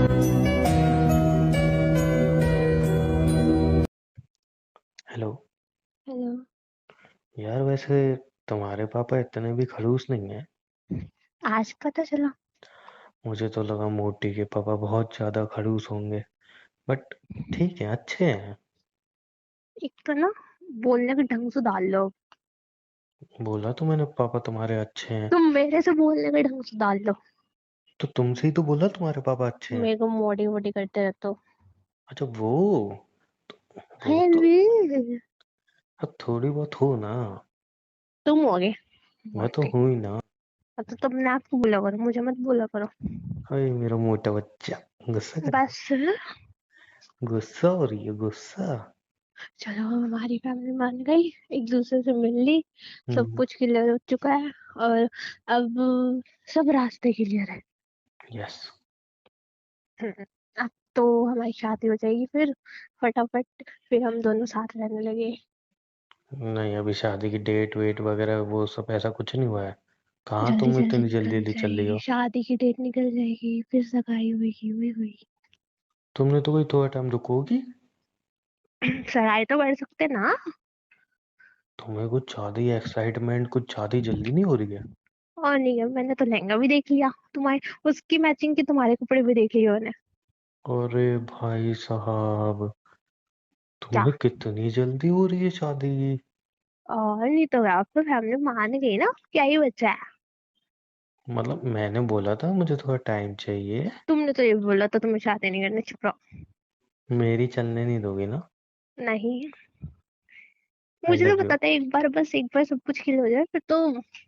Hello. Hello. यार वैसे तुम्हारे पापा इतने भी खड़ूस नहीं है। आज पता चला। मुझे तो लगा मोटी के पापा बहुत ज्यादा खड़ूस होंगे, बट ठीक है, अच्छे हैं। एक तो ना, बोलने के ढंग से डाल लो। बोला तो मैंने पापा तुम्हारे अच्छे हैं। तुम मेरे से बोलने के ढंग से डाल लो। तो तुमसे ही तो बोला तुम्हारे पापा अच्छे हैं। मेरे को मोटी मोटी करते रहते हो। अच्छा वो। वो है तो भी। अब थोड़ी बहुत हो ना। तुम हो गए मैं तो मोटे। हूं ही ना। अब तो तुमने आपको बोला करो, मुझे मत बोला करो। अरे मेरा मोटा बच्चा, गुस्सा कर रही बस। है? गुस्सा हो रही है, गुस्सा। चलो, हमारी फैमिली मान गई, एक दूसरे से मिल ली, सब हम्म। कुछ क्लियर हो चुका है। और अब सब रास्ते क्लियर है। यस। हम्म, अब तो हमारी शादी हो जाएगी फिर, फटाफट। फिर हम दोनों साथ रहने लगे। नहीं, अभी शादी की डेट वेट वगैरह वो सब ऐसा कुछ नहीं हुआ है। कहाँ जल्दी तुम जल्दी इतनी जल्दी निकल जल्दी चल रही जाएगी, हो? शादी की डेट निकल जाएगी, फिर सगाई होगी, वही हुई। तुमने तो कोई थोड़ा टाइम रुकोगी। सगाई तो कर सकते ना। तुम्हें कुछ ज्यादा ही एक्साइटमेंट, कुछ ज्यादा ही जल्दी नहीं हो रही है? और नहीं है, मैंने तो लहंगा भी देख लिया तुम्हारे, उसकी मैचिंग की तुम्हारे कपड़े भी देख लिए मैंने। अरे भाई साहब, क्या? तुम्हें कितनी जल्दी हो रही है शादी? और नहीं तो क्या, अब तो फैमिली मान गई ना, क्या ही बचा है। मतलब मैंने बोला था मुझे थोड़ा टाइम चाहिए। तुमने तो ये बोला था तुम्हें शादी नहीं करनी, चुप रहो। मेरी चलने नहीं दोगे ना? नहीं, आई मुझे तो लव यू। पता था एक बार, बस एक बार सब कुछ क्लियर हो जाए फिर तो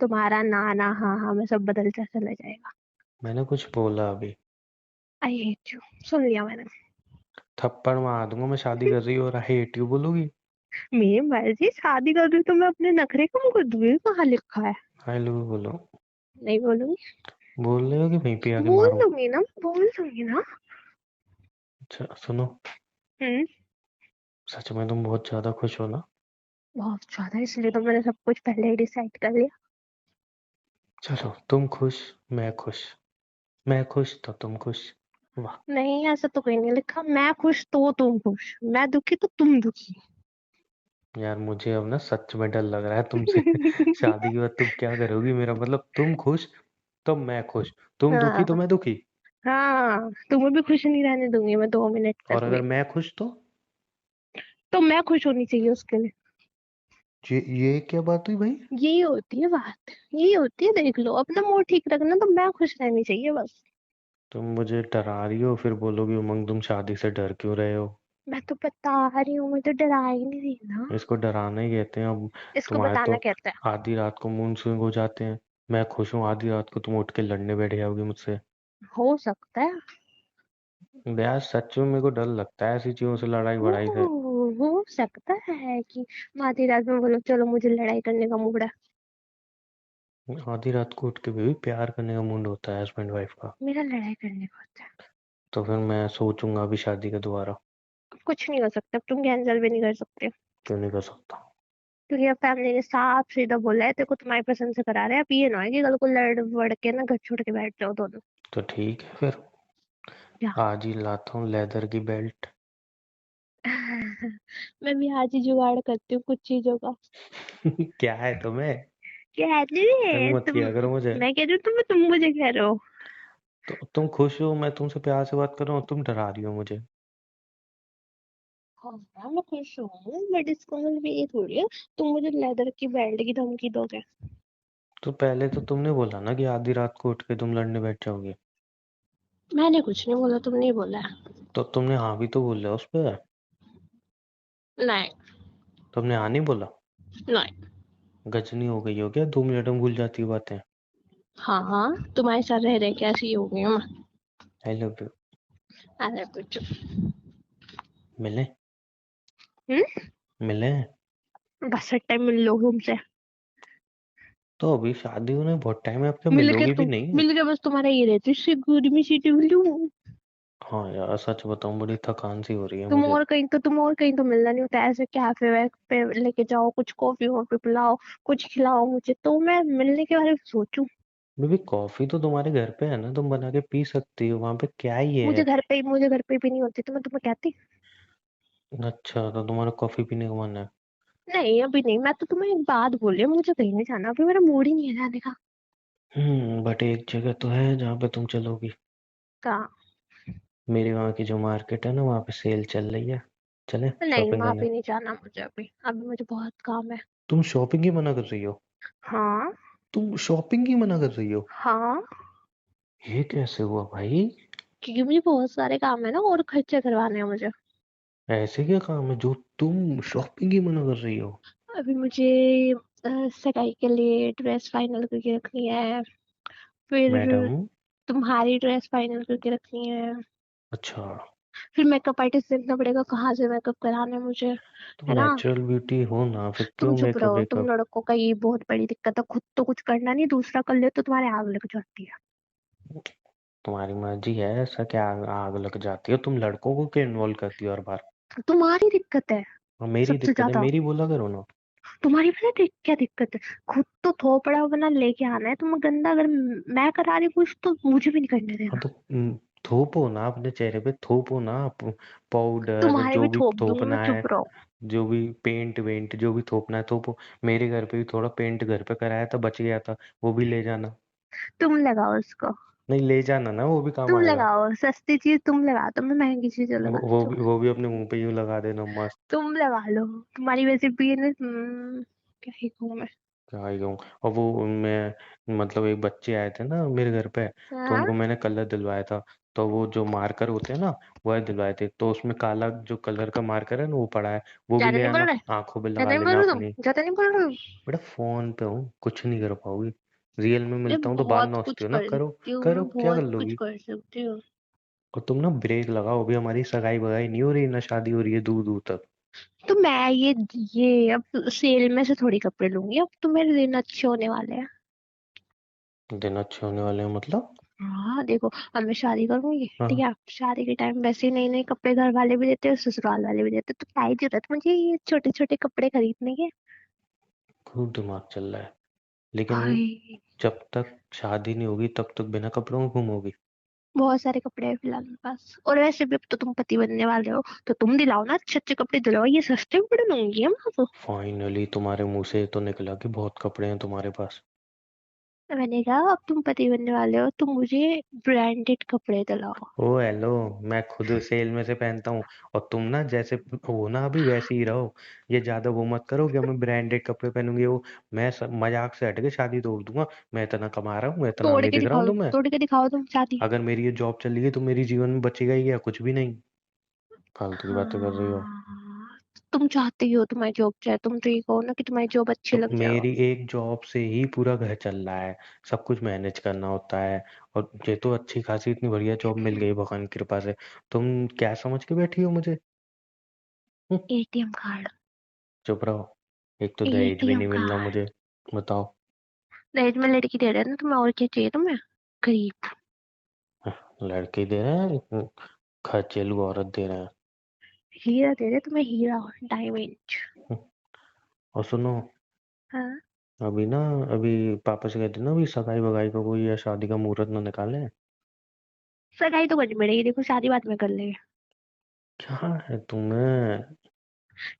तुम्हारा ना ना हाँ हाँ में सब बदलता चला जाएगा। मैंने कुछ बोला अभी? आई हेट यू, सुन लिया मैंने। थप्पड़ मार दूंगा। मैं शादी कर रही हूँ और हेट यू बोलोगी? मेरी मर्जी, शादी कर रही तो मैं अपने नखरे कम कर दूंगी, कहाँ लिखा है। आई लव यू बोलो। नहीं बोलूंगी। बोल रहे हो कि वहीं पे आके बोल मारूं? दूंगी ना, बोल दूंगी ना। अच्छा सुनो, हम्म। सच में तुम बहुत ज्यादा खुश हो ना? बहुत ज्यादा, इसलिए तो मैंने सब कुछ पहले ही डिसाइड कर लिया। चलो, तुम खुश, मैं खुश। मैं खुश तो तुम खुश। वाह। नहीं, ऐसा तो कहीं नहीं लिखा, मैं खुश तो तुम खुश, मैं दुखी तो तुम दुखी। यार मुझे अब ना सच में डर लग रहा है तुमसे। शादी के बाद तुम क्या करोगी? मेरा मतलब तुम खुश तो मैं खुश, तुम दुखी तो हाँ। मैं दुखी। हाँ, तुम्हें भी खुश नहीं रहने दूंगी मैं 2 मिनट और तक भी। अगर मैं खुश तो मैं खुश होनी चाहिए उसके लिए। ये क्या बात हुई भाई? यही होती है बात, यही होती है, देख लो, अपना मूड ठीक रखना, तो मैं खुश रहनी चाहिए बस। तुम मुझे डरा रही हो, फिर बोलोगी उमंग तुम शादी से डर क्यों रहे हो? मैं तो बता रही हूँ, मैं तो डरा ही नहीं रही ना। इसको डराना ही कहते हैं अब। इसको तुम्हारे बताना तो कहते हैं। आधी रात को मूड स्विंग हो जाते हैं। मैं खुश हूँ, आधी रात को तुम उठ के लड़ने बैठ जाओगी मुझसे। हो सकता है। यार सच में मेरे को डर लगता है ऐसी चीजों से, लड़ाई बड़ाई से। हो सकता है कि आधी रात में बोलो चलो मुझे लड़ाई करने का मूड है। आधी रात को उठ के भी प्यार करने का मूड होता है हस्बैंड वाइफ का। मेरा लड़ाई करने का होता है। तो फिर मैं सोचूंगा अभी शादी का दोबारा। अब कुछ नहीं हो सकता, अब तुम कैंसिल भी नहीं कर सकते। क्यों नहीं कर सकता? क्योंकि अब फैमिली ने साफ सीधा बोला है, तेरे को तुम्हारी पसंद से करा रहे हैं, अब ये ना है कि कल को लड़ वड़ के ना घर छोड़ के बैठ जाओ दोनों। तो ठीक है फिर, क्या? आज ही लाता हूँ लेदर की बेल्ट। मैं भी आज ही जुगाड़ करती हूँ कुछ चीजों का। क्या है तुम्हें? क्या है तुझे? तंग मत तुम, किया करो मुझे। मैं कह रही हूँ तुम मुझे कह रहे हो। तो तुम खुश हो, मैं तुमसे प्यार से बात कर रहा हूँ, तुम डरा रही हो मुझे। हाँ हाँ, मैं खुश हूँ, बट इसका मतलब ये थोड़ी है तुम मुझे लेदर की बेल्ट की धमकी दोगे। तो पहले तो तुमने बोला ना कि आधी रात को उठ के तुम लड़ने बैठ जाओगे। मैंने कुछ नहीं बोला, तुमने ही बोला है। तो तुमने हाँ भी तो बोला उस पर। नहीं। तुमने हाँ नहीं बोला? नहीं। गजनी हो गई हो क्या? 2 मिनट में भूल जाती हो बातें। हाँ हाँ, तुम्हारे साथ रह रह के ऐसी हो गई हूँ मैं। I love you. अरे कुछ। मिले? हम्म। मिले? बस हर टाइम मिल लो तुमसे। तो अभी शादी होने बहुत टाइम है, अब क्या मिल के मिलोगी भी तुम, नहीं? मिल के बस तुम्हारा ये रहती है गर्मी सी लूं। हाँ यार सच बताऊं, बड़ी थकान सी हो रही है तुम मुझे। और कहीं तो, तुम और कहीं तो मिलना नहीं होता, ऐसे कैफे वैफ पे लेके जाओ, कुछ कॉफी वॉफी पिलाओ, कुछ खिलाओ मुझे, तो मैं मिलने के बारे में सोचूं। बेबी कॉफी तो तुम्हारे घर पे है ना, तुम बना के पी सकती हो, वहां पे क्या ही है। मुझे घर पे भी नहीं होती तो मैं तुम्हें कहती। अच्छा, तो तुम्हारा कॉफी पीने का मन है। नहीं अभी नहीं, मैं तो तुम्हें एक बात बोल रही हूँ, मुझे कहीं नहीं जाना, अभी मेरा मूड ही नहीं है जाने का। बट एक जगह तो है जहाँ पे तुम चलोगी। कहाँ? मेरे वहाँ की जो मार्केट है ना, वहाँ पे सेल चल रही है। चले नहीं शॉपिंग वहां करने। पे नहीं जाना मुझे, अभी अभी मुझे बहुत काम है। तुम शॉपिंग ही मना कर रही हो। हाँ। तुम शॉपिंग ही मना कर रही हो। हाँ, ये कैसे हुआ भाई। क्योंकि मुझे बहुत सारे काम है ना, और खर्चे करवाने हैं मुझे। ऐसे क्या काम है जो तुम शॉपिंग ही मना कर रही हो। अभी मुझे सगाई के लिए ड्रेस फाइनल करके रखनी है, फिर मैडम। तुम्हारी ड्रेस फाइनल करके रखनी है, अच्छा। फिर मेकअप आर्टिस्ट देखना पड़ेगा कहाँ से मेकअप कराना है मुझे, तुम है ना। नेचुरल ब्यूटी हो ना, फिर तुम क्यों चुप मेकअप रहो, तुम वेकअप। लड़कों का ये बहुत बड़ी दिक्कत है, खुद तो कुछ करना नहीं, दूसरा कर ले तो तुम्हारे आग लग जाती है। तुम्हारी मर्जी है, ऐसा क्या आग लग जाती है, तुम लड़कों को क्यों इन्वॉल्व करती हो हर बार। तुम्हारी दिक्कत है और मेरी सबसे दिक्कत है, ज्यादा। मेरी बोला करो ना। तुम्हारी पता है क्या दिक्कत है? खुद तो थोपड़ा बना लेके आना है, तुम गंदा अगर मैं करा रही कुछ तो मुझे भी नहीं करने हाँ देना। तो थोपो ना अपने चेहरे पे, थोपो ना पाउडर तुम्हारे भी जो भी थोप दूंगी मैं, थोपना है। चुप रहो। जो भी पेंट वेंट जो भी थोपना है थोपो। मेरे घर पे भी थोड़ा पेंट घर पे कराया था, बच गया था। वो भी ले जाना। तुम लगाओ उसको। नहीं, ले जाना ना, वो भी काम तुम आएगा। लगाओ, सस्ती चीज तुम लगाओ तो मैं महंगी चीजें लगाती हूँ। वो भी अपने मुंह पे यूं लगा देना मस्त। तुम लगा लो। तुम्हारी वैसे भी है ना, क्या ही कहूँ मैं। क्या ही कहूँ। और वो मैं मतलब एक बच्चे आए थे ना मेरे घर पे। तो हाँ। उनको मैंने कलर दिलवाया था। तो वो जो मार्कर होते हैं ना, वह दिलवाए थे, तो उसमें काला जो कलर का मार्कर है ना वो पड़ा है। वो भी ज्यादा ले नहीं बोल आना, रहे? आंखों पे लगा ज्यादा नहीं बोल लेना रहे तुम, अपनी। ज्यादा नहीं बोल रहे हो? बेटा फोन पे हूँ, कुछ नहीं कर पाओगी। रियल में मैं मिलता हूँ तो बाल बहुत कुछ नोचती हो ना, कर करो। सकती हूँ, करो, मैं क्या कर बहुत कुछ लोगी। कर सकती हूँ। और तुम ना ब्रेक लगाओ, अभी हमारी सगाई बगाई नहीं हो रही ना, शादी हो रही है दूर दूर तक। तो मैं ये अब सेल में से थोड़ी कपड़े लूंगी, अब तो मेरे दिन अच्छे होने वाले हैं। दिन अच्छे होने वाले हैं मतलब। हाँ देखो, अब मैं शादी करूंगी, ठीक हाँ। है, शादी के टाइम वैसे ही नए नए कपड़े घर वाले भी देते हैं, ससुराल वाले भी देते हैं, तो क्या ही जरूरत मुझे ये छोटे छोटे कपड़े खरीदने की। खूब दिमाग चल रहा है। लेकिन हाय। जब तक शादी नहीं होगी तब तक बिना कपड़ों में घूमोगी। बहुत सारे कपड़े हैं फिलहाल मेरे पास, और वैसे भी अब तो तुम पति बनने वाले हो, तो तुम दिलाओ ना, अच्छे अच्छे कपड़े दिलाओ, ये सस्ते कपड़े लूंगी मैं तो। फाइनली तुम्हारे मुंह से तो निकला कि बहुत कपड़े हैं तुम्हारे पास। मैंने कहा अब तुम पति बनने वाले हो तो मुझे ब्रांडेड कपड़े दिलाओ। ओ हेलो। मैं खुद सेल में से पहनता हूँ। और तुम ना जैसे हो ना अभी वैसे ही रहो। ये ज्यादा वो मत करो कि मैं ब्रांडेड कपड़े पहनूंगी वो। मैं मजाक से हट के शादी तोड़ दूंगा। मैं इतना कमा रहा हूँ, मैं इतना तोड़ नहीं के दिख रहा हूँ दिखाओ, तुम्हें। तोड़ के दिखाओ तुम शादी। अगर मेरी ये जॉब चली गई तो मेरी जीवन में बचेगा ही क्या, कुछ भी नहीं। फालतू की बातें कर रही हो। हाँ, तुम चाहती हो तुम्हारी जॉब जाए, तुम तो ये कहो ना कि तुम्हारी जॉब अच्छी तो लग जाओ। मेरी एक जॉब से ही पूरा घर चल रहा है। सब कुछ मैनेज करना होता है। और ये तो अच्छी खासी इतनी बढ़िया जॉब मिल गई भगवान की कृपा से। तुम क्या समझ के बैठी हो मुझे। हम्म, एटीएम कार्ड। चुप रहो। एक तो दहेज भी एटीएम नहीं मिल रहा कार्ड। मुझे। बताओ। दहेज में लड़की दे रहे हैं ना तुम्हें, और क्या चाहिए तुम्हें? गरीब। लड़के दे रहे हैं। खर्चेलू औरत दे रहे हैं। हीरा दे रहे तुम्हें, हीरा, डायमंड। और सुनो। हाँ। अभी ना, अभी पापा से कहते ना, अभी सगाई वगाई का कोई या शादी का मुहूर्त ना निकाले। सगाई तो करनी पड़ेगी, देखो शादी बाद में कर लेंगे। क्या है तुम्हें।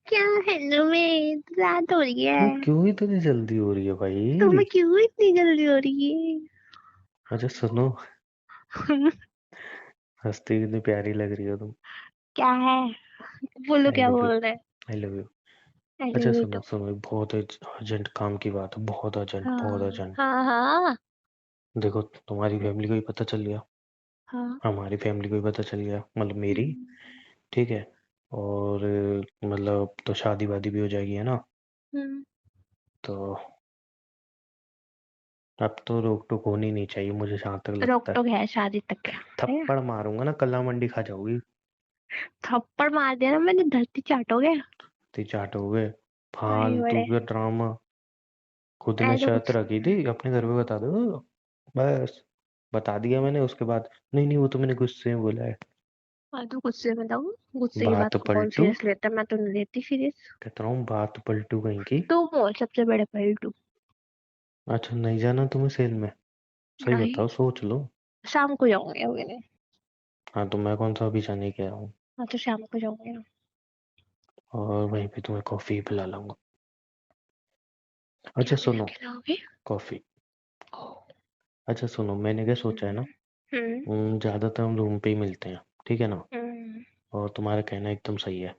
क्या है तुम्हें, रात हो रही है। तुम्हें क्यों इतनी जल्दी हो रही है भाई। तुम्हें क्यों इतनी जल्दी हो रही है? अच्छा सुनो। हंसती कितनी प्यारी लग रही हो तुम। क्या है? बोलो आई क्या लव यू। बोल रहे हैं। I love you. आई अच्छा लव यू सुनो टू। सुनो, एक बहुत अर्जेंट काम की बात है, बहुत अर्जेंट, बहुत हाँ अर्जेंट। हाँ हाँ। देखो, तुम्हारी फैमिली को ही पता चल गया। हाँ। हमारी फैमिली को ही पता चल गया, मतलब मेरी। हम्म। ठीक है। और मतलब तो शादी वादी भी हो जाएगी, है ना। हम्म। तो अब तो रोक टोक होनी नहीं चाहिए मुझे जहाँ तक रोक लगता है। टोक है शादी तक क्या? है? थप्पड़ मारूंगा ना, कल्ला मंडी खा जाओगी। थप्पड़ मार दिया ना मैंने, धरती चाटोगे। ती चाटोगे। अरे फालतू बड़े। का ड्रामा। खुद ने ऐसा शर्त कुछ रखी नहीं है। थी अपने घर पे बता दो। बस। बता दिया मैंने, उसके बाद नहीं नहीं, वो तो मैंने गुस्से में बोला है। मैं तो गुस्से में बताऊँ, गुस्से की बात बात को कौन पलटू। सीरियस लेता है, मैं तो नहीं लेती सीरियस। कहता हूँ बात पलटू कहीं की। तुम हो सबसे बड़े पलटू। अच्छा, नहीं जाना तुम्हें सेल में। सही नहीं, बताओ, सोच लो। शाम को जाऊंगी अभी नहीं। हाँ तो मैं कौन सा अभी जाने कह रहा हूँ। हाँ तो शाम को जाऊंगी ना। और वहीं पे तुम्हें कॉफी पिला लाऊंगा। अच्छा क्या बना सुनो। के लाओगे? कॉफी। ओह। अच्छा सुनो, मैंने क्या सोचा है ना। हम्म। ज्यादातर हम रूम पे ही मिलते हैं, ठीक है ना। हम्म। और तुम्हारा कहना एकदम सही है।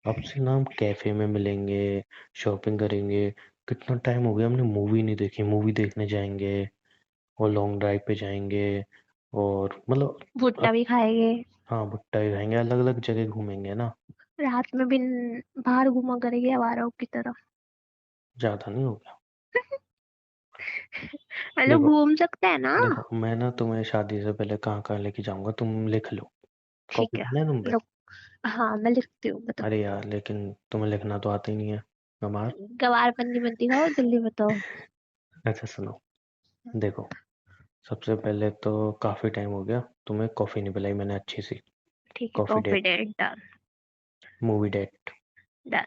अब से ना हम कैफे में मिलेंगे, शॉपिंग करेंगे। कितना टाइम हो गया हमने मूवी नहीं देखी, मूवी देखने जाएंगे। और लॉन्ग ड्राइव पे जाएंगे। और मतलब भुट्टा भी खाएंगे। हाँ भुट्टा ही खाएंगे, अलग अलग जगह घूमेंगे ना। रात में भी बाहर घूमा करेंगे आवाराओं की तरह। ज्यादा नहीं हो गया। मतलब देखो, घूम सकते हैं ना। देखो मैं ना तुम्हें शादी से पहले कहाँ कहाँ लेके जाऊंगा, तुम लिख लो। कॉपी ठीक है। पेन है तुम पे? लो। हाँ मैं लिखती हूँ, बताओ। अरे यार लेकिन तुम्हें लिखना तो आता ही नहीं है, हमार। गवार पन्नी बनती खाओ, जल्दी बताओ। अच्छा सुनो, देखो। सबसे पहले तो काफी टाइम हो गया तुम्हें कॉफी नहीं पिलाई मैंने अच्छी सी। ठीक है, coffee date, confident. Done. Movie date, done.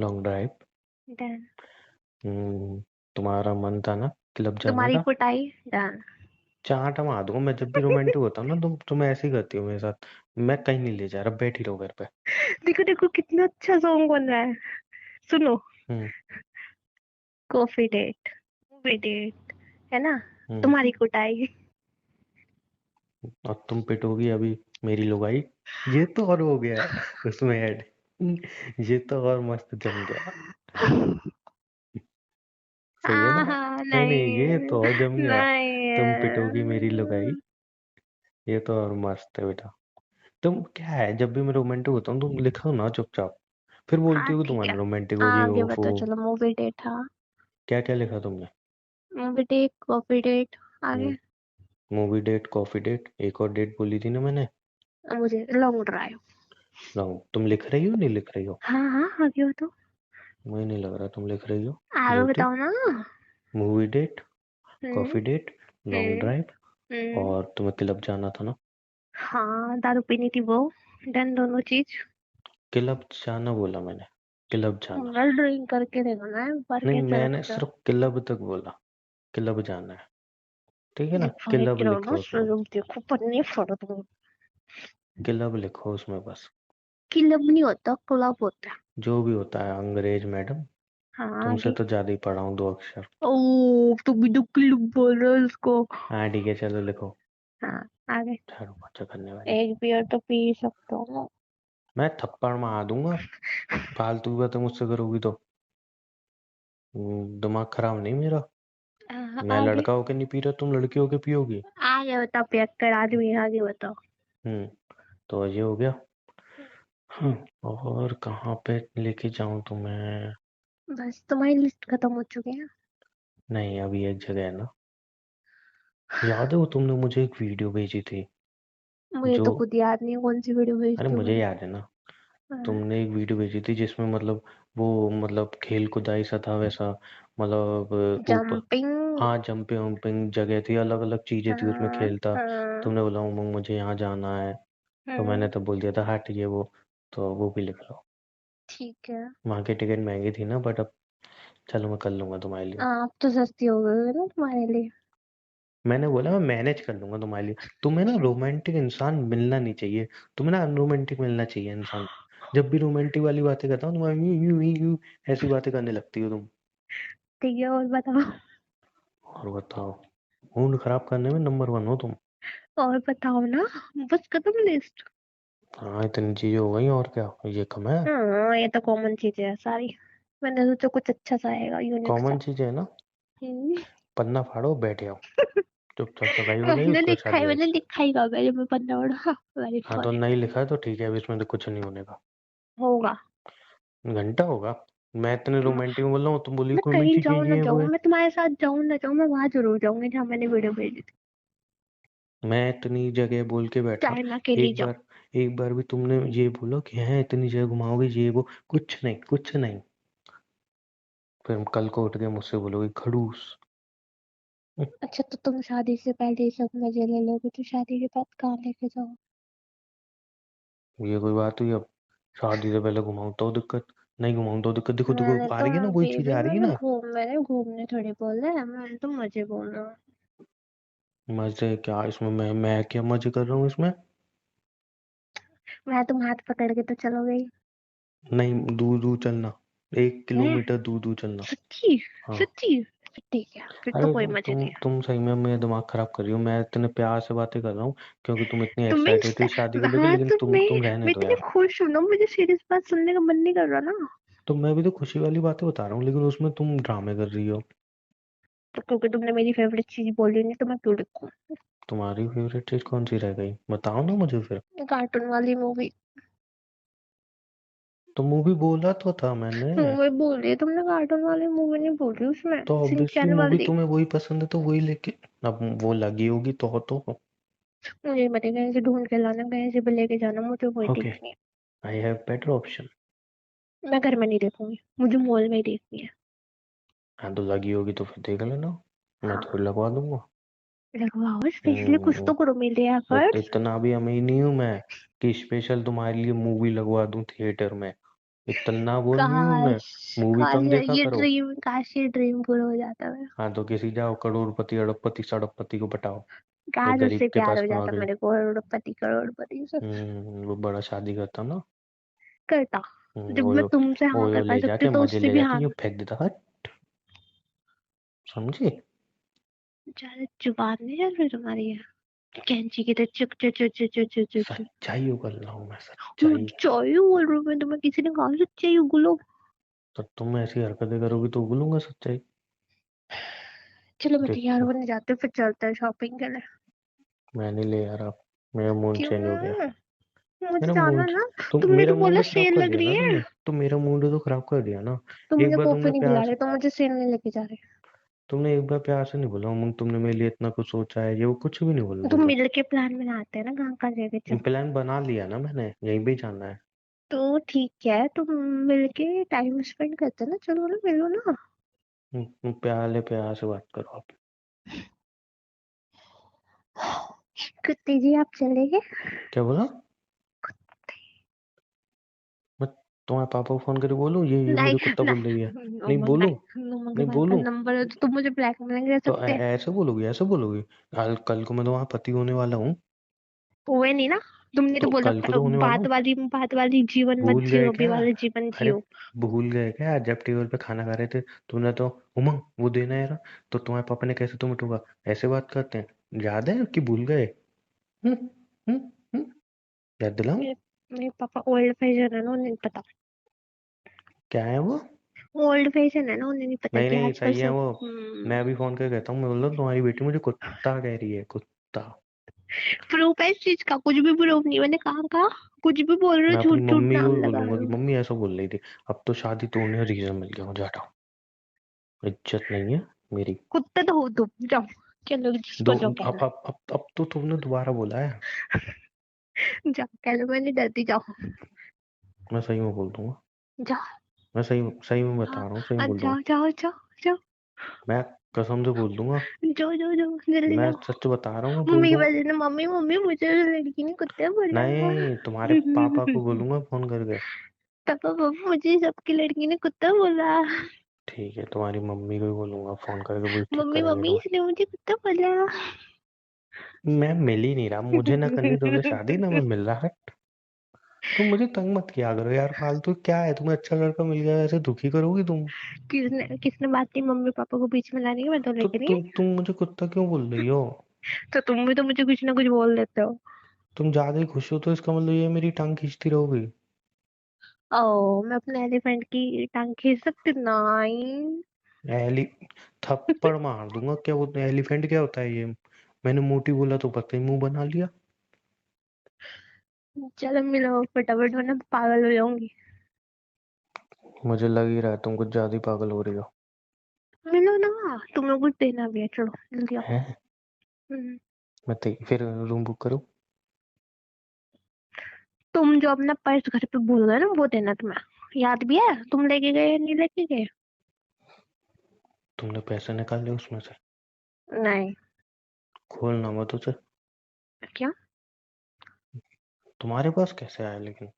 Long drive. Done. तुम्हारा मन था ना क्लब जाने तुम्हारी का। कुटाई। डन। चाट मार दूंगा मैं, जब भी रोमांटिक होता हूँ ना तुम ऐसे ही करती हो मेरे साथ। मैं कहीं नहीं ले जा रहा, बैठी रहो घर पे। देखो देखो कितना अच्छा सॉन्ग बन रहा है। सुनो। हम्म। कॉफी डेट, मूवी डेट, है ना। हम्म। तुम्हारी कुटाई। और तुम पिटोगी अभी मेरी लुगाई। ये तो और हो गया उसमें ऐड। ये तो और मस्त जम गया। सही है ना। हाँ नहीं नहीं, ये नहीं। तो और जम गया। तुम पिटोगी मेरी लुगाई। नहीं। ये तो और मस्त है बेटा। तुम क्या है, जब भी मैं रोमांटिक होता हूँ तुम लिखो ना चुपचाप। फिर बोलती हाँ हो कि ठीक है। तुम्हारे रोमांटिक होगी आगे ओफो। बताओ, चलो मूवी डेट। हाँ। क्या क्या लिखा तुमने? Movie date, coffee date. आगे। हम्म। मूवी डेट, कॉफी डेट, एक और डेट बोली थी ना मैंने। मुझे लॉन्ग ड्राइव। तुम लिख रही हो नहीं लिख रही हो? हाँ हाँ, आगे बताओ। मुझे नहीं लग रहा तुम लिख रही हो। आगे झूठी। बताओ ना। मूवी डेट, हम्म। कॉफी डेट, लॉन्ग हम्म। ड्राइव। हम्म। और तुम्हें क्लब जाना था ना। हाँ, दारू पीनी थी वो। डन, दोनों चीज। क्लब जाना बोला मैंने, क्लब जाना। वेल ड्रिंक करके देखना है, पर नहीं कैसे मैंने रखते हो। सिर्फ क्लब तक बोला। क्लब जाना है, ठीक है ना। लिखवाई क्लब रहो ना, लिखो उसमें। स्वरूप देखो पन्नी फोड़ो तुम। क्लब लिखो उसमें बस। क्लब नहीं होता, क्लब होता है। जो भी होता है अंग्रेज मैडम। हाँ तुमसे आगे। तो ज्यादा ही पढ़ा हूँ 2 अक्षर। ओ, तो भी तो क्लब बोल रहे हो उसको। हाँ ठीक है चलो लिखो। हाँ। आगे। झाड़ू पोछा करने वाली। एक बियर तो पी सकते हो ना। मैं थप्पड़ मार दूंगा, फालतू की बातें मुझसे करोगी तो। दिमाग खराब नहीं मेरा। मैं आगे। लड़का होके नहीं पी रहा, तुम लड़की होके पियोगी। आगे बताओ, पियक्कड़ आदमी, आगे बताओ। हम्म। तो ये हो गया। और कहाँ पे लेके जाऊं तुम्हें? बस तुम्हारी लिस्ट खत्म हो चुकी है। नहीं अभी एक जगह है ना। याद है वो तुमने मुझे एक वीडियो भेजी थी। मुझे जो, तो खुद याद नहीं है कौन सी वीडियो अरे भेजती हूँ मुझे मैंने। याद है ना। तुमने एक वीडियो भेजी थी जिसमें मतलब वो मतलब खेल खुदाई सा था वैसा। मतलब ऊपर। जंपिंग। हाँ जंपिंग वम्पिंग जगह थी, अलग अलग चीजें थी उसमें हाँ खेलता। हाँ। तुमने बोला उमंग मुझे यहाँ जाना है। तो मैंने हम्म। तो बोल दिया था हाँ ठीक है वो। तो वो भी लिख लो। ठीक है। वहाँ की टिकट महंगी थी ना, बट अब चलो मैं कर लूंगा तुम्हारे लिए। आप तो सस्ती हो गई ना तुम्हारे लिए। मैंने बोला मैं मैनेज कर लूंगा तुम्हारे लिए। तुम्हें ना रोमांटिक इंसान मिलना नहीं चाहिए। तुम्हें ना अनरोमांटिक मिलना चाहिए इंसान। जब भी रोमांटिक वाली बातें करता हूँ तुम यूं यूं यूं यूं ऐसी बातें करने लगती हो तुम। ठीक है, और बताओ। और बताओ। मूड खराब करने में नंबर 1 हो तुम। और बताओ ना। बस खत्म लिस्ट। हाँ इतनी चीजें हो गई और क्या, ये कम है। हाँ, ये तो कॉमन चीजें है सारी। मैंने सोचा कुछ अच्छा सा आएगा, यूनिक सा। कॉमन चीजें है ना। हम्म। पन्ना फाड़ो बैठ जाओ। चुपचाप सगाई हो गई उसके बाद शादी मैंने होगी। लिखा ही कहा जब मैं पन्ना उड़ा। वेरी हाँ तो सॉरी। नहीं लिखा है तो ठीक है, अब इसमें तो कुछ नहीं होने का। होगा। घंटा होगा। मैं इतने रोमांटिक में बोल रहा हूँ, तुम बोली मैं कोई कहीं चीजें जाऊँ ना ये वो जाऊँ, है। मैं तुम्हारे साथ जाऊँ ना जाऊँ, मैं वहां जरूर जाऊंगी जहाँ मैंने वीडियो भेजी थी। मैं इतनी जगह बोल के बैठा। चाहे मैं अकेली एक जाऊँ। बार, एक बार भी तुमने ये बोलो कि है इतनी जगह घुमाओगे ये वो, कुछ नहीं कुछ नहीं। फिर कल को उठ के मुझसे बोलोगे खड़ूस। अच्छा, तो तुम शादी से पहले ये सब मजे ले लोगे, तो शादी के बाद कहाँ लेके जाओ। ये कोई बात हुई अब? शादी से पहले घुमाऊं तो दिक्कत, नहीं घुमाऊं तो दिक्कत। देखो देखो मैंने आ तो रही है ना, कोई चीज बेबी, आ रही है ना। मैंने घूमने थोड़ी बोला है, मैंने तो मजे बोल रहा हूँ। मजे क्या इसमें? मैं क्या मजे कर रहा हूँ इसमें? मैं तुम हाथ पकड़ के तो चलोगे ही। नहीं, दूर दूर चलना, एक हैं? किलोमीटर दूर दूर चलना। सच्ची? हाँ। सच्ची? फिर ठीक है, फिर तो अरे कोई मजे नहीं है। तुम सही में मेरा दिमाग खराब कर रही हो। मैं इतने प्यार से बातें कर रहा हूँ क्योंकि तुम इतनी तुम्हें एक्साइटेड थी शादी को लेकर, हाँ लेकिन तो तुम रहने मैं दो इतनी यार। खुश हूँ ना, मुझे सीरियस बात सुनने का मन नहीं कर रहा ना। तो मैं भी तो खुशी वाली बातें बता रहा हूँ, लेकिन उसमें तुम ड्रामे कर रही हो। तो क्योंकि तुमने मेरी फेवरेट चीज बोली नहीं तो मैं क्यों लिखूं? तुम्हारी फेवरेट चीज कौन सी रह गई, बताओ ना मुझे फिर। कार्टून वाली मूवी। तो मूवी बोला तो था मैंने। मूवी बोल रही है तुमने, कार्टून वाली मूवी नहीं बोल रही उसमें। तो ऑब्वियसली सिंचैन मूवी वाली। तुम्हें वही पसंद है तो वही लेके, अब वो लगी होगी तो। मुझे पता, कहीं से ढूंढ के लाना, कहीं से भी लेके जाना, मुझे वही ओके, देखनी है। I have better option. मैं घर में नहीं देखूंगी, मुझे मॉल में ही देखनी है। हाँ तो लगी होगी तो फिर देख लेना, मैं हाँ, तो लगवा दूंगा। लगवाओ, स्पेशली कुछ हम्म। तो करो मेरे लिए एफर्ट्स। इतना भी अमीर नहीं हूं मैं कि स्पेशल तुम्हारे लिए मूवी लगवा दूं थिएटर में। इतना वो नहीं हूं मैं। काश, मूवी काश कम देखा ये करो। ड्रीम, काश ये ड्रीम पूरा हो जाता है। हाँ तो किसी जाओ करोड़पति अड़पति सड़पति को पटाओ, ये काश गरीब उससे के प्यार पास हो कहाँ जाता गई। मेरे को, करोड़पति करोड़पति से। वो बड़ा शादी करता ना। करता। जब मैं ओयो, तुमसे हाँ कर ओयो पा ले सकती जाके तो मजे उससे ले भी जाके हाँ। यूं फेंक देता हट। समझे? ज्यादा जुबान नहीं चल रही तुम्हारी है। कैंची की तरह चुक चुक चुक चुक चुक चुक चुक। सच्चाई कर रहा हूँ मैं, सच्चाई। चाहिए बोल रही हूँ मैं तुम्हें, किसी ने कहा सच्चाई उगलो। तो तुम ऐसी हरकतें करोगी तो उगलूंगा सच्चाई। चलो मैं तैयार देखियो, होने जाती हूँ, फिर चलते हैं शॉपिंग के लिए। मैं नहीं ले यार, आप, मेरा मूड चेंज हो गया। क्यों? मुझे मेरा जाना मूड, ना। तुम तुमने मेरा तो बोला मूड खराब सेल कर लग दिया रही ना है। तुमने। तो मेरा मूड तो खराब कर दिया ना। तुम एक मुझे बार कॉफी तुमने नहीं प्यार पिला से, रहे तो मुझे सेल नहीं लेके जा रहे। तुमने एक बार प्यार से नहीं बोला उमंग, तुमने मेरे लिए इतना कुछ सोचा है, ये वो कुछ भी नहीं बोला तुम तुमने। मिल के प्लान बनाते हैं ना, कहाँ कहाँ लेके चलो। प्लान बना लिया ना मैंने, यहीं भी जाना है। तो ठीक है, तुम मिल के टाइम स्पेंड करते हैं ना, चलो ना, मिलो ना। प्यार से बात करो आप। कुत्ते जी आप चले गए? क्या बोला? मैं तुम्हारे पापा को फोन करके बोलूं ये मुझे नहीं कुत्ता बोल रही है? नहीं, नहीं उमंग बोलूं? नहीं, उमंग के नहीं पास बोलूं? नंबर है तो तुम मुझे ब्लैकमेल कर तो सकते हैं। ऐसे बोलोगी, ऐसे बोलोगी? कल कल को मैं तुम्हारा पति होने वाला हूँ। हुए नहीं ना। तुमने तो तो बोला कल को तो होने वाला हूँ। बात वाली जीवन मत भूल गए जियो, अभी क्या? वाले जीवन अरे जियो। भूल गए क्या, जब टेबल पे खाना खा रहे थे तुमने तो, उमंग वो देना है यार, तो तुम्हारे पापा ने कैसे तुम्हें टोका? ऐसे बात करते हैं, याद है कि भूल गए? हम्म। हम्म। हम्म। याद दिलाऊं? मेरे मेरे पापा ओल्ड फैशन है ना, उन्हें नहीं पता। क्या है वो? ओल्ड फैशन है ना, उन्हें नहीं पता नहीं कि नहीं आजकल सही है सब। वो। मैं अभी फोन करके कहता हूँ, मैं बोल रहा हूँ तुम्हारी बेटी मुझे कुत्ता कह रही है, कुत्ता। प्रूफ है इस चीज का? कुछ भी प्रूफ नहीं, मैंने कहा कुछ भी बोल रहे हो, मैं अपनी झूठ झूठ मम्मी को नाम भी लगा बोलूंगा रहे कि हो। मम्मी ऐसा बोल रही थी। अब तो शादी तोड़ने का रीजन मिल गया मुझे, हटाओ। इज्जत नहीं है मेरी। कुत्ते तो हो तुम, जाओ। चलो दो, जिसको जो कहना अब तो तुमने दोबारा बोला है। है जाओ, कह लो मैं नहीं डरती, जाओ। मैं सही में बोल दूंगा। जाओ। मैं सही सही में बता हाँ रहा हूँ, सही में बोल दूंगा। जाओ जाओ जाओ जाओ। मैं कसम से बोल दूंगा। जाओ जाओ जाओ, जल्दी मैं जाओ। सच बता रहा हूँ, मैं बोल मम्मी के दूंगा। पास है ना, मम्मी मम्मी मुझे लड़की ने कुत्ते बोला। नहीं, तुम्हारे पापा को बोलूंगा फोन करके। पापा पापा मुझे सबकी लड़की ने कुत्ता बोला। ठीक है, तुम्हारी मम्मी को भी बोलूंगा फोन करके, वो ठीक मम्मी करेंगे मम्मी तुम्हें। इसने मुझे कुत्ता बोला। मैं मिल ही नहीं रहा, मुझे ना करनी तुमसे शादी, ना मैं मिल रहा है। तुम मुझे तंग मत किया करो यार फालतू, क्या है तुम्हें अच्छा लड़का मिल गया ऐसे दुखी करोगी तुम। किसने किसने बात की मम्मी पापा को बीच में लाने की? मैं तो तो लेके नहीं आई। तुम मुझे कुत्ता क्यों बोल रही हो? तो तुम भी तो मुझे कुछ ना कुछ बोल देते हो। तुम ज्यादा ही खुश हो तो इसका मतलब ये मेरी टांग खींचती रहोगी। ओ, मैं अपने एलिफेंट की टांग खींच सकती हूँ? नहीं। एली थप्पड़ मार दूंगा, क्या वो एलिफेंट क्या होता है ये? मैंने मोटी बोला तो पता ही मुंह बना लिया। चलो मिलो फटाफट, वरना पागल हो जाऊंगी। मुझे लग ही रहा है तुम कुछ ज्यादा ही पागल हो रही हो। मिलो ना। तुम्हें कुछ देना भी है, चलो जल्दी आओ। हैं? हम्म। फिर रूम बुक करो। तुम जो अपना पर्स घर पे भूल गए ना, वो देना तुम्हें। याद भी है? तुम लेके गए या नहीं लेके गए? तुमने पैसे निकाले उसमें से? नहीं। खोलना मत उसे। क्या? तुम्हारे पास कैसे आया लेकिन?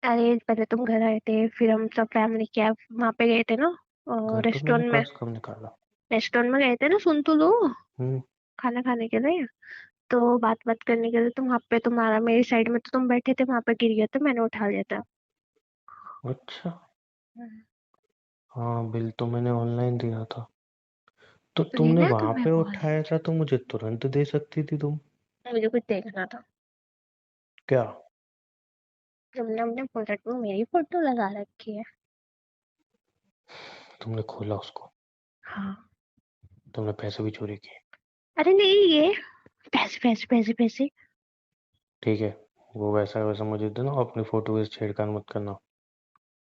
अरे पहले तुम घर आए थे, फिर हम सब फैमिली कैब वहां पे गए थे ना, घर पे मैंने रेस्टोरेंट में। पर्स कब निकाला? रेस्टोरेंट में गए थे ना, सुन तो लो। हम्म। खाना खाने के लिए, तो बात बात करने के लिए तुम वहां पे, तुम्हारा मेरी साइड में तो तुम बैठे थे, वहां पे गिर गए थे, मैंने उठा लिया था। अच्छा। हम्म। हाँ, बिल तो मैंने ऑनलाइन दिया था। तो तो तुमने लेना है वहां तुम्हें पे कॉल? उठाया था तो मुझे तुरंत दे सकती थी तुम। मुझे कुछ देखना था। क्या? तुमने अपने प्रोजेक्ट में मेरी फोटो लगा रखी है। तुमने खोला उसको? हाँ। तुमने पैसे भी चोरी किए? अरे नहीं, ये पैसे पैसे पैसे पैसे। ठीक है, वो वैसा वैसा मुझे देना, अपनी फोटो से छेड़खानी मत करना।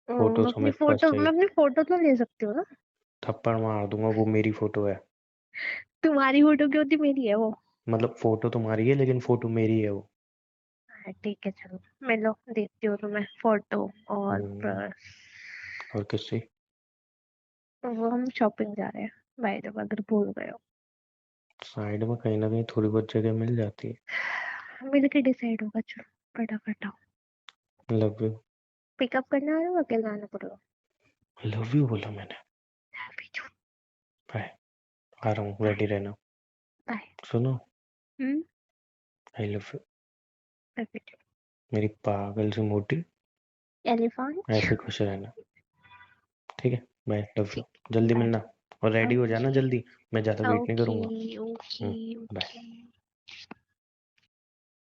फोटो तो मेरे पास मैं चाहिए। अपनी फोटो तो ले सकती हूँ ना। थप्पड़ मार दूंगा, वो मेरी फोटो है। तुम्हारी फोटो क्यों होती, मेरी है वो। मतलब फोटो तुम्हारी है लेकिन फोटो मेरी है वो। हाँ, ठीक है, चलो मिलो, देखती हूँ तुम्हें फोटो और हम्म, पर्स। और किससे? वो हम शॉपिंग जा रहे हैं, बाय द वे, अगर भूल गए हो। साइड में कहीं ना कहीं थोड़ी बहुत जगह मिल जाती है। मिल के डिसाइड होगा, चलो फटाफट आओ। Love you. पिकअप करना है, अकेले आना पड़ेगा। लव यू बोला मैंने। अभी चुप। बाय। आ रहा हूँ, बाय। रेडी रहना। बाय। सुनो, हम्म। I love you. अभी चुप। मेरी पागल से मोटी। एलिफेंट। ऐसे खुश रहना। ठीक है। Bye, love you. ठीक। जल्दी बाय। मिलना। और रेडी हो जाना ओके। जल्दी। मैं ज़्यादा वेट नहीं ओके। करूँगा। ओके। बाय। ओके।